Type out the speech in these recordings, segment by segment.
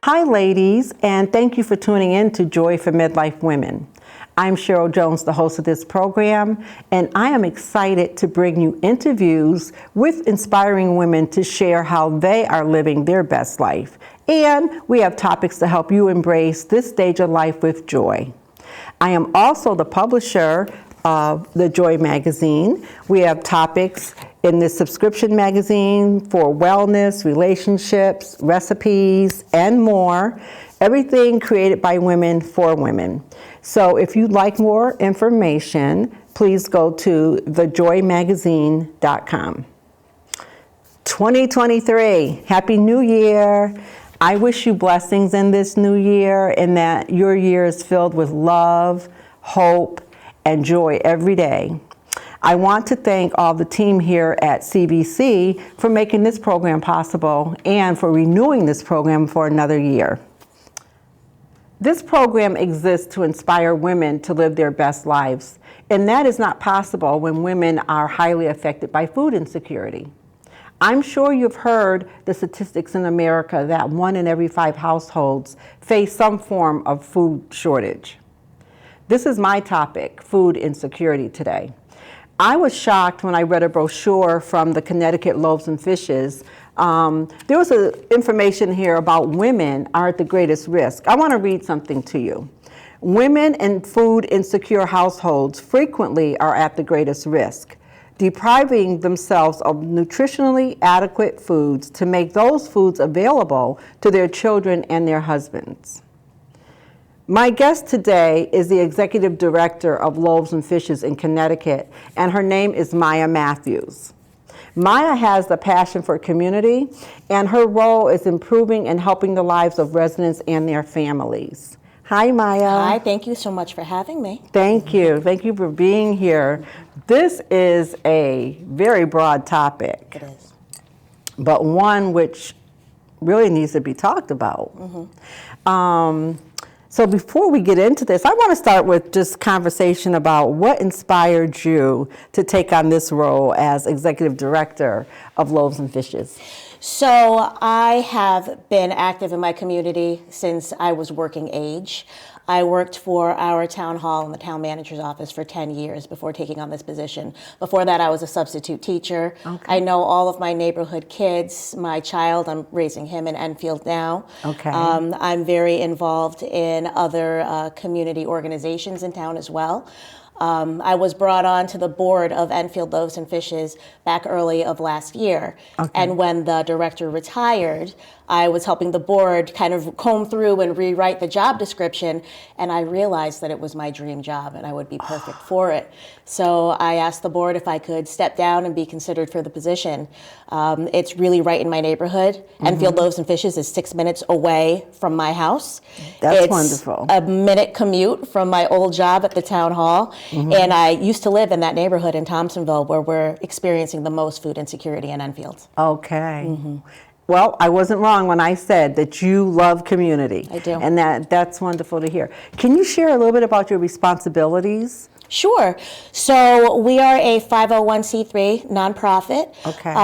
Hi, ladies, and thank you for tuning in to Joy for Midlife Women. I'm Cheryl Jones, the host of this program, and I am excited to bring you interviews with inspiring women to share how they are living their best life. And we have topics to help you embrace this stage of life with joy. I am also the publisher of the Joy magazine. We have topics in this subscription magazine for wellness, relationships, recipes, and more. Everything created by women for women. So if you'd like more information, please go to thejoymagazine.com. 2023, Happy New Year. I wish you blessings in this new year and that your year is filled with love, hope, and joy every day. I want to thank all the team here at CBC for making this program possible and for renewing this program for another year. This program exists to inspire women to live their best lives, and that is not possible when women are highly affected by food insecurity. I'm sure you've heard the statistics in America that 1 in every 5 households face some form of food shortage. This is my topic, food insecurity, today. I was shocked when I read a brochure from the Connecticut Loaves and Fishes. There was information here about women are at the greatest risk. I want to read something to you. Women in food insecure households frequently are at the greatest risk, depriving themselves of nutritionally adequate foods to make those foods available to their children and their husbands. My guest today is the executive director of Loaves and Fishes in Connecticut, and her name is Maya Matthews. Maya has the passion for community, and her role is improving and helping the lives of residents and their families. Hi, Maya. Hi, thank you so much for having me. Thank you. Thank you for being here. This is a very broad topic. It is. But one which really needs to be talked about. So before we get into this, I want to start with just conversation about what inspired you to take on this role as executive director of Loaves and Fishes. So I have been active in my community since I was working age. I worked for our town hall and the town manager's office for 10 years before taking on this position. Before that, I was a substitute teacher. Okay. I know all of my neighborhood kids. My child, I'm raising him in Enfield now. Okay. I'm very involved in other community organizations in town as well. I was brought on to the board of Enfield Loaves and Fishes back early of last year. Okay. And when the director retired, I was helping the board kind of comb through and rewrite the job description, and I realized that it was my dream job and I would be perfect for it. So I asked the board if I could step down and be considered for the position. It's really right in my neighborhood. Enfield Loaves and Fishes is 6 minutes away from my house. That's it's wonderful. A minute commute from my old job at the town hall. And I used to live in that neighborhood in Thompsonville where we're experiencing the most food insecurity in Enfield. Okay. Well, I wasn't wrong when I said that you love community. I do. And that's wonderful to hear. Can you share a little bit about your responsibilities? Sure. So we are a 501c3 nonprofit. Okay.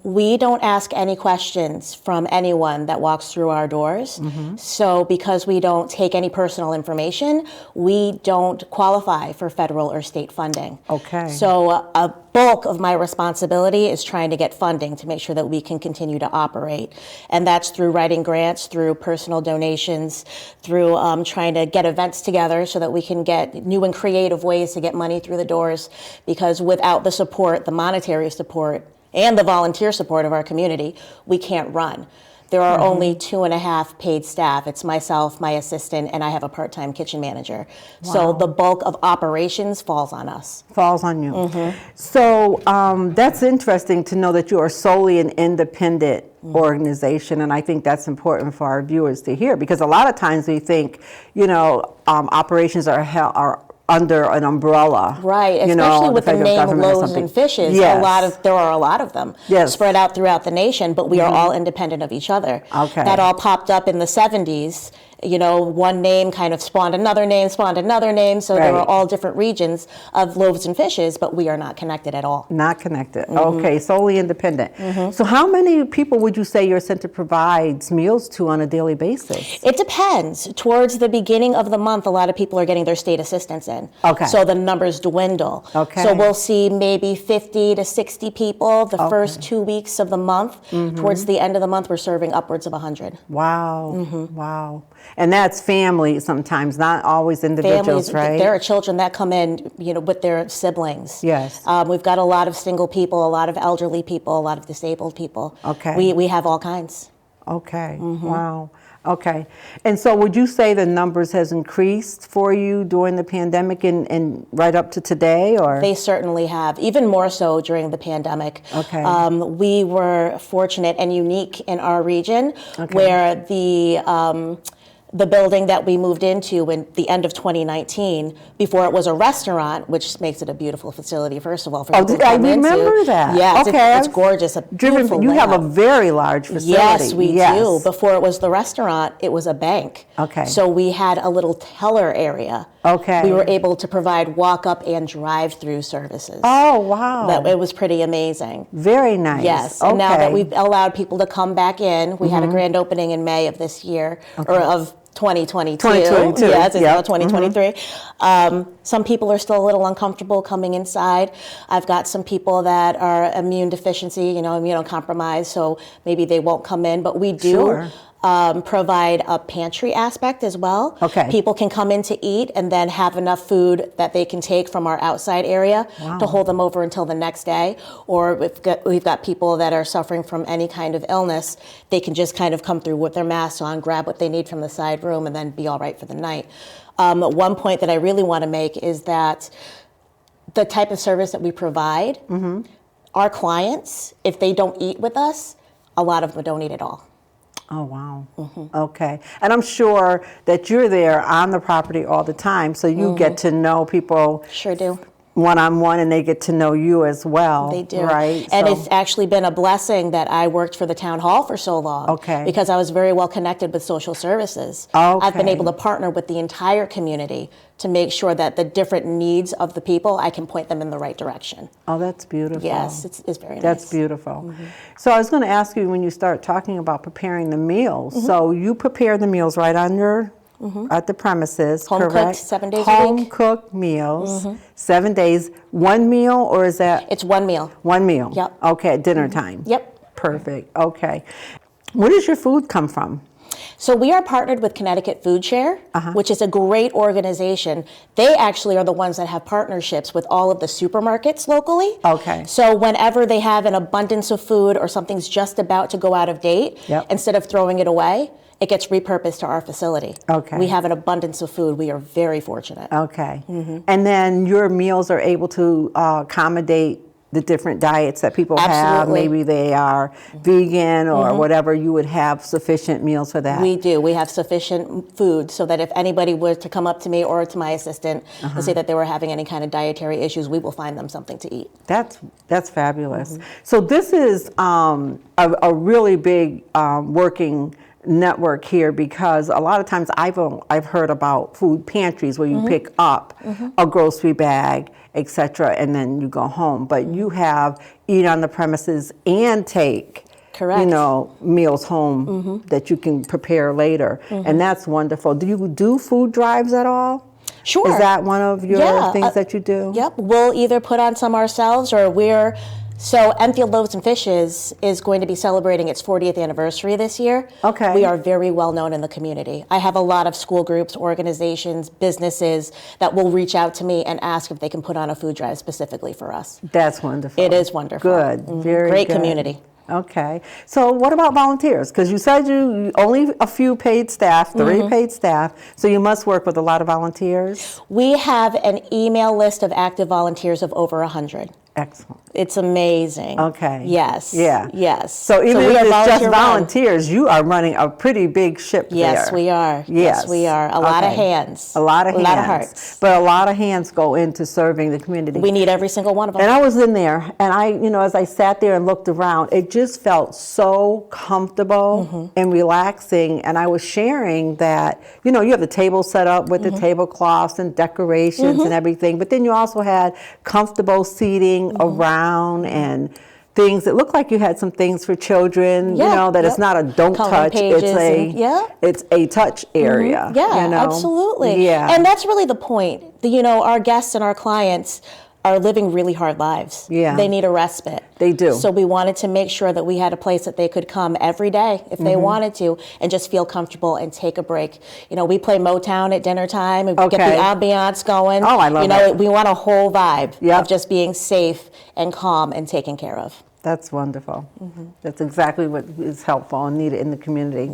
We don't ask any questions from anyone that walks through our doors. So because we don't take any personal information, we don't qualify for federal or state funding. Okay. So a bulk of my responsibility is trying to get funding to make sure that we can continue to operate. And that's through writing grants, through personal donations, through trying to get events together so that we can get new and creative ways to get money through the doors, because without the support, the monetary support, and the volunteer support of our community, we can't run. There are only 2.5 paid staff. It's myself, my assistant, and I have a part-time kitchen manager. Wow. So the bulk of operations falls on us. Falls on you. So that's interesting to know that you are solely an independent organization, and I think that's important for our viewers to hear, because a lot of times we think, operations are under an umbrella. Right, especially with the name Loaves and Fishes. Yes. There are a lot of them spread out throughout the nation, but we are all independent of each other. Okay. That all popped up in the 70s one name kind of spawned another name, so there were all different regions of Loaves and Fishes, but we are not connected at all. Not connected. Okay, solely independent. So how many people would you say your center provides meals to on a daily basis? It depends. Towards the beginning of the month, a lot of people are getting their state assistance in. Okay. So the numbers dwindle. Okay. So we'll see maybe 50 to 60 people the first 2 weeks of the month. Towards the end of the month, we're serving upwards of 100. Wow. Wow. And that's family sometimes, not always individuals, right? There are children that come in, with their siblings. Yes. We've got a lot of single people, a lot of elderly people, a lot of disabled people. Okay. We have all kinds. Okay. Wow. Okay. And so would you say the numbers has increased for you during the pandemic and right up to today, or? They certainly have, even more so during the pandemic. Okay. We were fortunate and unique in our region where the building that we moved into in the end of 2019, before it was a restaurant, which makes it a beautiful facility, first of all, for people to I come remember into. that. Yeah, okay. It's gorgeous. A beautiful You have a layout. very large facility. Yes, we do. Before it was the restaurant, it was a bank. Okay. So we had a little teller area. Okay. We were able to provide walk-up and drive-through services. Oh, wow. It was pretty amazing. Very nice. Yes, Okay. and now that we've allowed people to come back in, we had a grand opening in May of this year, or of 2022. 2022. Yes, it's now 2023. Some people are still a little uncomfortable coming inside. I've got some people that are immune deficiency, immunocompromised, so maybe they won't come in, but we do. Sure. Provide a pantry aspect as well. Okay. People can come in to eat and then have enough food that they can take from our outside area to hold them over until the next day. Or we've got people that are suffering from any kind of illness. They can just kind of come through with their masks on, grab what they need from the side room, and then be all right for the night. One point that I really want to make is that the type of service that we provide, our clients, if they don't eat with us, a lot of them don't eat at all. Oh, wow. Okay. And I'm sure that you're there on the property all the time, so you get to know people. Sure do. One-on-one, and they get to know you as well. They do. Right? And So- it's actually been a blessing that I worked for the town hall for so long. Okay. Because I was very well connected with social services. Okay. I've been able to partner with the entire community to make sure that the different needs of the people, I can point them in the right direction. Oh, that's beautiful. Yes, it's very nice. That's beautiful. So I was going to ask you, when you start talking about preparing the meals, so you prepare the meals right on your at the premises, Home correct? cooked 7 days a week. Home cooked meals, 7 days. One meal, or is that It's one meal. one meal? Yep. Okay, at dinner time. Yep. Perfect. Okay. Where does your food come from? So we are partnered with Connecticut Food Share, which is a great organization. They actually are the ones that have partnerships with all of the supermarkets locally. Okay. So whenever they have an abundance of food or something's just about to go out of date, instead of throwing it away, it gets repurposed to our facility. Okay. We have an abundance of food. We are very fortunate. Okay. And then your meals are able to accommodate the different diets that people have. Absolutely. Maybe they are vegan or whatever. You would have sufficient meals for that. We do. We have sufficient food so that if anybody were to come up to me or to my assistant and say that they were having any kind of dietary issues, we will find them something to eat. That's fabulous. So this is a really big working network here, because a lot of times I've heard about food pantries where you pick up a grocery bag, etc., and then you go home. But you have eat on the premises and take meals home that you can prepare later, and that's wonderful. Do you do food drives at all? Sure. Is that one of your things that you do? Yep. We'll either put on some ourselves, or so Enfield Loaves and Fishes is going to be celebrating its 40th anniversary this year. Okay. We are very well known in the community. I have a lot of school groups, organizations, businesses that will reach out to me and ask if they can put on a food drive specifically for us. That's wonderful. It is wonderful. Good. Very Great good. community. Okay. So what about volunteers? Because you said you only a few paid staff, 3 paid staff, so you must work with a lot of volunteers. We have an email list of active volunteers of over 100. Excellent. It's amazing. Okay. Yes. Yeah. Yes. So even we if are it's just volunteer-run. volunteers, you are running a pretty big ship Yes, there. we are. Yes, we are. A lot of Okay. hands. A lot of hands. A lot of hearts. But a lot of hands go into serving the community. We need every single one of them. And I was in there, and as I sat there and looked around, it just felt so comfortable and relaxing. And I was sharing that, you have the table set up with the tablecloths and decorations and everything, but then you also had comfortable seating around and things. It looked like you had some things for children, that it's not a don't touch, it's a touch area. Yeah, absolutely. Yeah. And that's really the point. Our guests and our clients are living really hard lives. Yeah. They need a respite. They do. So we wanted to make sure that we had a place that they could come every day if they wanted to and just feel comfortable and take a break. We play Motown at dinner time and get the ambiance going. Oh, I love that. We want a whole vibe Yep. of just being safe and calm and taken care of. That's wonderful. That's exactly what is helpful and needed in the community.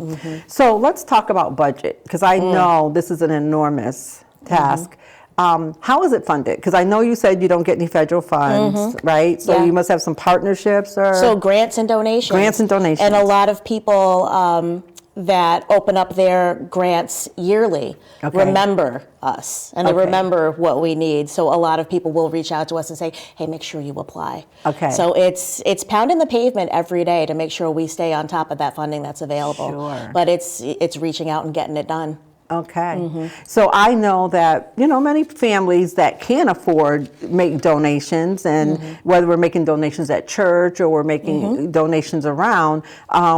So let's talk about budget, because I know this is an enormous task. How is it funded? Because I know you said you don't get any federal funds, right? So you must have some partnerships or... So grants and donations. Grants and donations. And a lot of people that open up their grants yearly remember us and they remember what we need. So a lot of people will reach out to us and say, hey, make sure you apply. Okay. So it's pounding the pavement every day to make sure we stay on top of that funding that's available. Sure. But it's reaching out and getting it done. Okay. So I know that, many families that can afford make donations, and whether we're making donations at church or we're making donations around,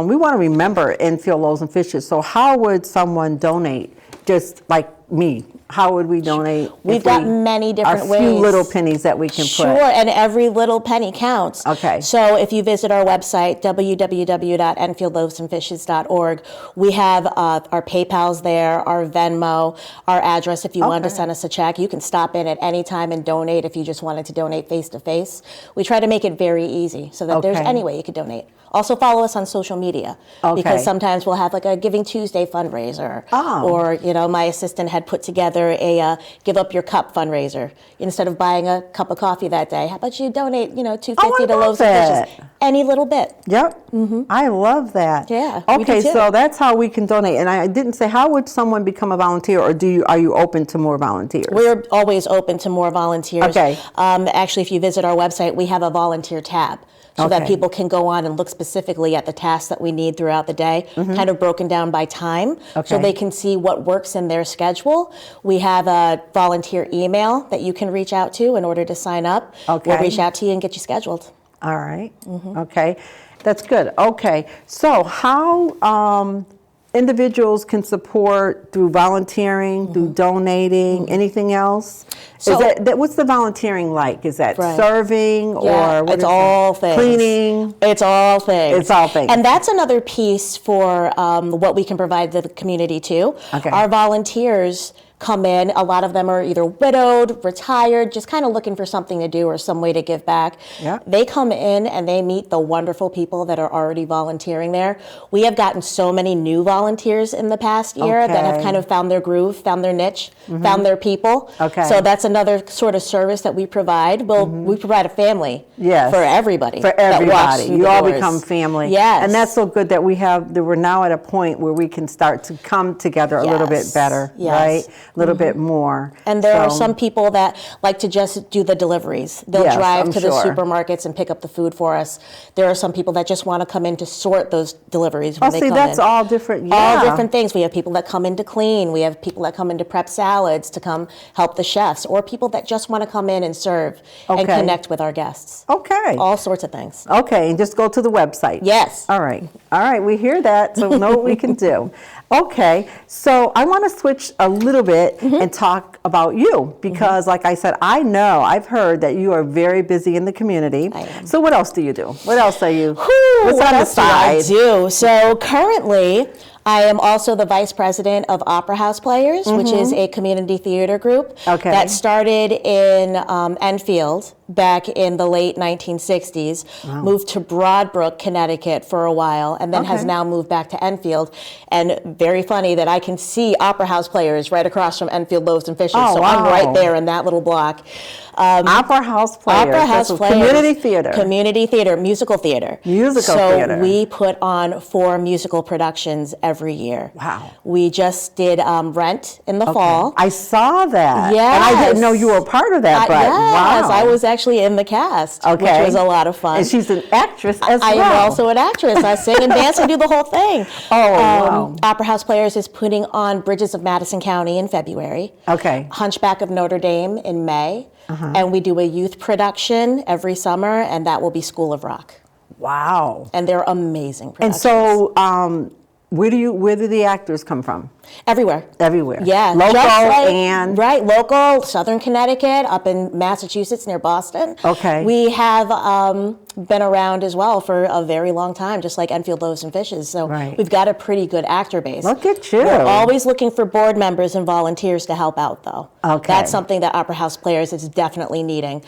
we want to remember Enfield Loaves and Fishes. So how would someone donate, just like me? How would we donate? We've got many different ways. A few little pennies that we can put. Sure, and every little penny counts. Okay. So if you visit our website, www.enfieldloavesandfishes.org, we have our PayPal's there, our Venmo, our address. If you wanted to send us a check, you can stop in at any time and donate if you just wanted to donate face-to-face. We try to make it very easy so that there's any way you could donate. Also follow us on social media because sometimes we'll have like a Giving Tuesday fundraiser, or my assistant had put together a Give Up Your Cup fundraiser. Instead of buying a cup of coffee that day, how about you donate $2.50 to Loaves and Fishes? Any little bit. Yep. I love that. Yeah. Okay, so that's how we can donate. And I didn't say, how would someone become a volunteer, or are you open to more volunteers? We're always open to more volunteers. Okay. Actually, if you visit our website, we have a volunteer tab. So that people can go on and look specifically at the tasks that we need throughout the day, kind of broken down by time, so they can see what works in their schedule. We have a volunteer email that you can reach out to in order to sign up. We'll reach out to you and get you scheduled. All right. Okay. That's good. Okay. So how individuals can support through volunteering, through donating, anything else? So, what's the volunteering like? Is that Right. serving or what it's is all that? things. Cleaning? It's all things. It's all things. And that's another piece for what we can provide to the community too. Okay. Our volunteers come in. A lot of them are either widowed, retired, just kind of looking for something to do or some way to give back. Yeah. They come in and they meet the wonderful people that are already volunteering there. We have gotten so many new volunteers in the past year that have kind of found their groove, found their niche, found their people. Okay. So that's another sort of service that we provide. Well, we provide a family Yes. for everybody. For that walks everybody. through You the all doors. become family. Yes. And that's so good that we're now at a point where we can start to come together a little bit Yes. better, Yes. right? A little bit more. And there are So- some people that like to just do the deliveries. They'll Yes, drive I'm to the sure. supermarkets and pick up the food for us. There are some people that just want to come in to sort those deliveries when they come that's in. all different. All Yeah. different things. We have people that come in to clean. We have people that come in to prep salads, to come help the chefs, or people that just want to come in and serve and Okay. connect with our guests. Okay. All sorts of things. Okay, and just go to the website. Yes. All right. All right, we hear that, so we know what we can do. Okay, so I want to switch a little bit and talk about you, because like I said, I've heard that you are very busy in the community. I am. So what else do you do? What else are you? Whew, What's what on the else do I side? do? So currently, I am also the vice president of Opera House Players, which is a community theater group Okay. that started in Enfield back in the late 1960s, moved to Broadbrook, Connecticut for a while, and then has now moved back to Enfield. And very funny that I can see Opera House Players right across from Enfield Loaves and Fishes. Oh, so wow. I'm right there in that little block. Opera House Players. Opera House Players. Community theater. Community theater, musical theater. Musical theater. So we put on 4 musical productions every year. Wow. We just did Rent in the fall. I saw that. Yes. And I didn't know you were a part of that, but yes, wow. I was actually in the cast, which was a lot of fun. And she's an actress as I well. am also an actress. I sing and dance and do the whole thing. Oh, wow. Opera House Players is putting on Bridges of Madison County in February. Okay. Hunchback of Notre Dame in May. And we do a youth production every summer, and that will be School of Rock. Wow. And they're amazing And productions. so, where do the actors come from? Everywhere. Everywhere. Yeah. Local just like, and right, local, Southern Connecticut, up in Massachusetts near Boston. Okay. We have been around as well for a very long time, just like Enfield Loaves and Fishes. So we've got a pretty good actor base. Look at you. We're always looking for board members and volunteers to help out, though. Okay. That's something that Opera House Players is definitely needing.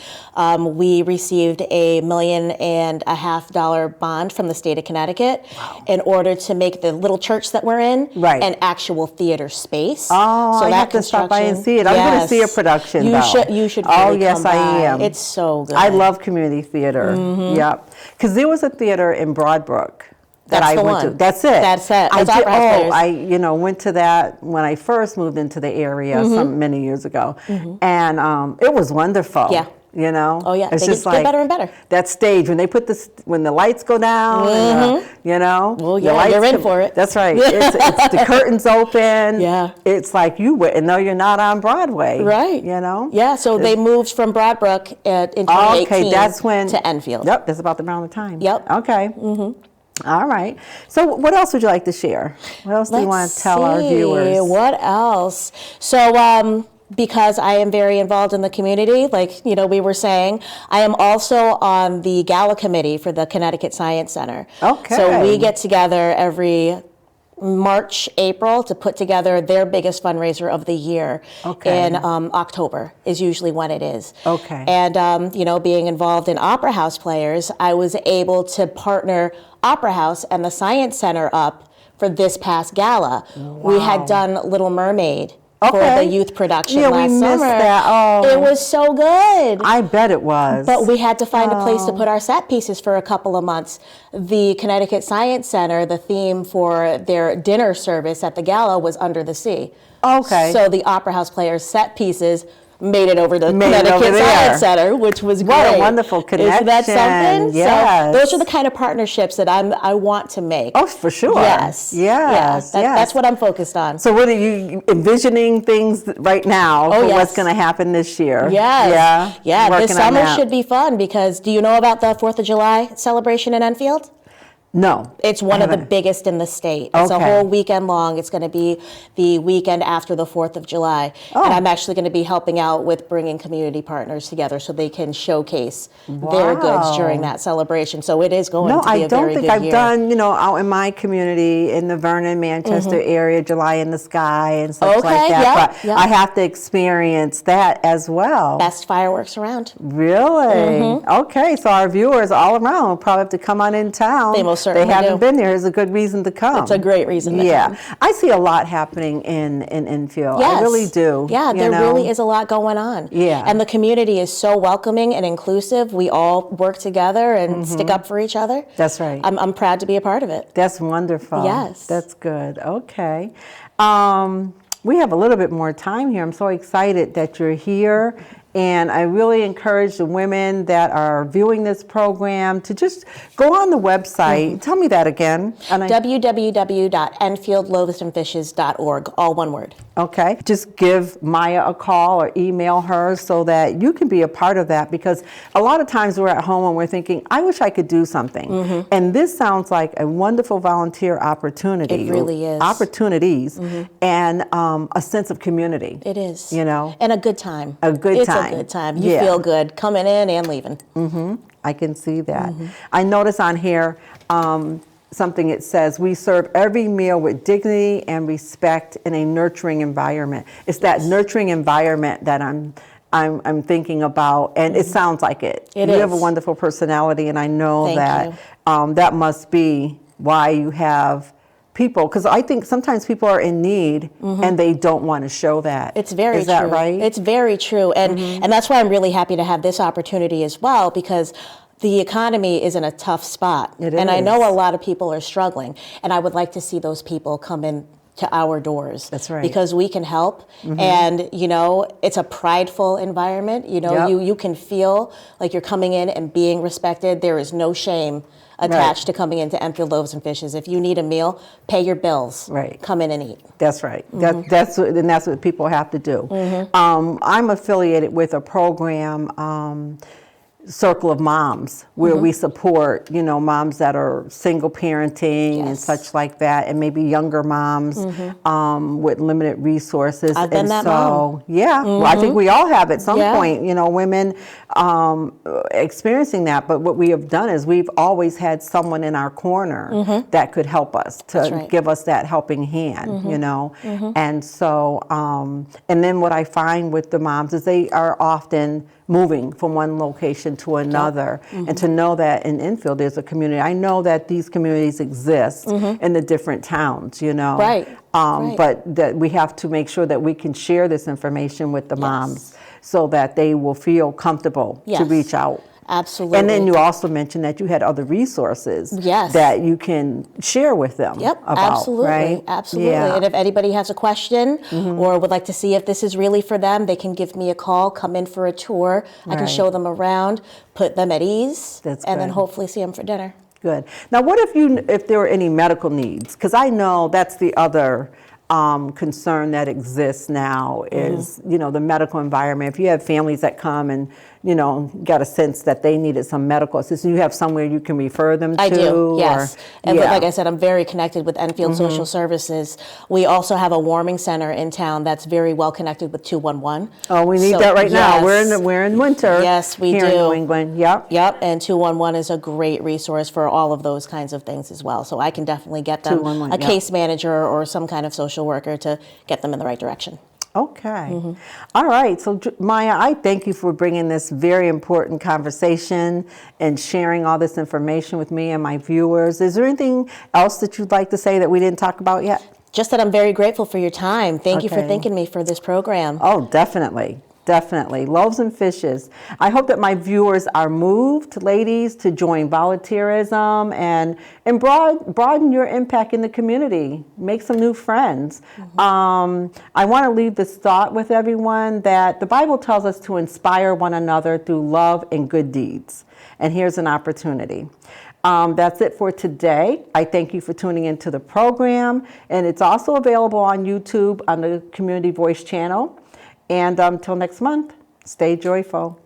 We received $1.5 million bond from the state of Connecticut in order to make the little church that we're in an actual theater space. Oh, so I have to stop by and see it. I'm going to see a production, though. You should really Oh, yes, come by. I am. It's so good. I love community theater. Yep. Because there was a theater in Broadbrook that That's I the went one. to. That's it. That's it. I That's Opera House Players. I went to that when I first moved into the area many years ago, and it was wonderful. Yeah. You know. Oh yeah. It's They just get like better and better. that stage when they put when the lights go down. And, you know. Well, the yeah, lights you're in for it. That's right. It's the curtains open. Yeah. It's like you wouldn't know you're not on Broadway. Right. You know. Yeah. So they moved from Broadbrook in 2018 Okay, that's when to Enfield. Yep, that's about around the time. Yep. Okay. All right. So, what else would you like to share? What else do you want to tell our viewers? What else? So, because I am very involved in the community, like we were saying, I am also on the gala committee for the Connecticut Science Center. Okay. So we get together every March, April to put together their biggest fundraiser of the year. Okay. In October is usually when it is. Okay. And being involved in Opera House Players, I was able to partner Opera House and the Science Center up for this past gala. We had done Little Mermaid for the youth production last we missed summer. that. Oh. It was so good. I bet it was. But we had to find a place to put our set pieces for a couple of months. The Connecticut Science Center, the theme for their dinner service at the gala was Under the Sea. Okay. So the Opera House Players set pieces made it over to Made it over Connecticut there. Science Center, which was great. What a wonderful connection. Isn't that something? Yes. So those are the kind of partnerships that I want to make. Oh, for sure. Yes. Yes. That's what I'm focused on. So what are you envisioning things right now for what's going to happen this year? Yes. Yeah, Working this on summer that. should be fun because do you know about the 4th of July celebration in Enfield? No. It's one of the biggest in the state. It's a Okay. whole weekend long. It's going to be the weekend after the 4th of July. And I'm actually going to be helping out with bringing community partners together so they can showcase their goods during that celebration. So it is going to be a very good year. No, I don't think I've done, out in my community in the Vernon, Manchester area, July in the Sky and such like that. But I have to experience that as well. Best fireworks around. Really? Okay, so our viewers all around will probably have to come on in town. They most certainly They haven't do. been there. It's a good reason to come. It's a great reason to come. I see a lot happening in Enfield. Yes. I really do. Yeah, there really is a lot going on. Yeah. And the community is so welcoming and inclusive. We all work together and stick up for each other. That's right. I'm proud to be a part of it. That's wonderful. Yes. That's good. Okay. We have a little bit more time here. I'm so excited that you're here. And I really encourage the women that are viewing this program to just go on the website. Tell me that again. www.enfieldloavesandfishes.org, all one word. Okay. Just give Maya a call or email her so that you can be a part of that, because a lot of times we're at home and we're thinking, I wish I could do something. And this sounds like a wonderful volunteer opportunity. It really is. Opportunities and a sense of community. It is. And a good time. A good It's time. a good time. You feel good coming in and leaving. I can see that. I notice on here something it says, we serve every meal with dignity and respect in a nurturing environment. It's that nurturing environment that I'm I'm thinking about, and it sounds like it. It you have a is. wonderful personality, and I know Thank that you. that must be why you have people, because I think sometimes people are in need and they don't want to show that. It's very Is that true. right? It's very true. And that's why I'm really happy to have this opportunity as well, because the economy is in a tough spot. It and I is. know a lot of people are struggling. And I would like to see those people come in to our doors. That's right. Because we can help. And, you know, it's a prideful environment. You know, Yep. you can feel like you're coming in and being respected. There is no shame attached to coming into Enfield Loaves and Fishes. If you need a meal, pay your bills. Right. Come in and eat. That's right. That's what people have to do. I'm affiliated with a program, Circle of Moms, where we support, you know, moms that are single parenting and Yes. such like that, and maybe younger moms with limited resources. I've been and that so, mom. yeah, well, I think we all have at some Yeah. point, you know, women experiencing that. But what we have done is we've always had someone in our corner that could help us to That's right. give us that helping hand, you know. And so, and then what I find with the moms is they are often moving from one location to another. And to know that in Enfield there's a community. I know that these communities exist in the different towns, you know. Right. Right. But that we have to make sure that we can share this information with the moms so that they will feel comfortable to Yes. reach out. Absolutely. And then you also mentioned that you had other resources Yes. that you can share with them Yep, about, absolutely, right? absolutely. Yeah. And if anybody has a question or would like to see if this is really for them, they can give me a call, come in for a tour. I can Right. show them around, put them at ease, That's and then good. hopefully see them for dinner. Good. Now, what if there were any medical needs? Because I know that's the other concern that exists now is, you know, the medical environment. If you have families that come and, you know, got a sense that they needed some medical assistance, you have somewhere you can refer them to? I do, yes. Or, And yeah. like I said, I'm very connected with Enfield Social Services. We also have a warming center in town that's very well connected with 211. Oh, we need So, that right now. yes. We're in winter. Yes, we here in do. New England. Yep. Yep, and 211 is a great resource for all of those kinds of things as well. So I can definitely get them 211, a yep. case manager or some kind of social worker to get them in the right direction. Okay. All right. So, Maya, I thank you for bringing this very important conversation and sharing all this information with me and my viewers. Is there anything else that you'd like to say that we didn't talk about yet? Just that I'm very grateful for your time. Thank you for Okay. thanking me for this program. Oh, definitely. Definitely. Loaves and Fishes. I hope that my viewers are moved, ladies, to join volunteerism and broaden your impact in the community. Make some new friends. I want to leave this thought with everyone that the Bible tells us to inspire one another through love and good deeds. And here's an opportunity. That's it for today. I thank you for tuning into the program. And it's also available on YouTube on the Community Voice channel. And until next month, stay joyful.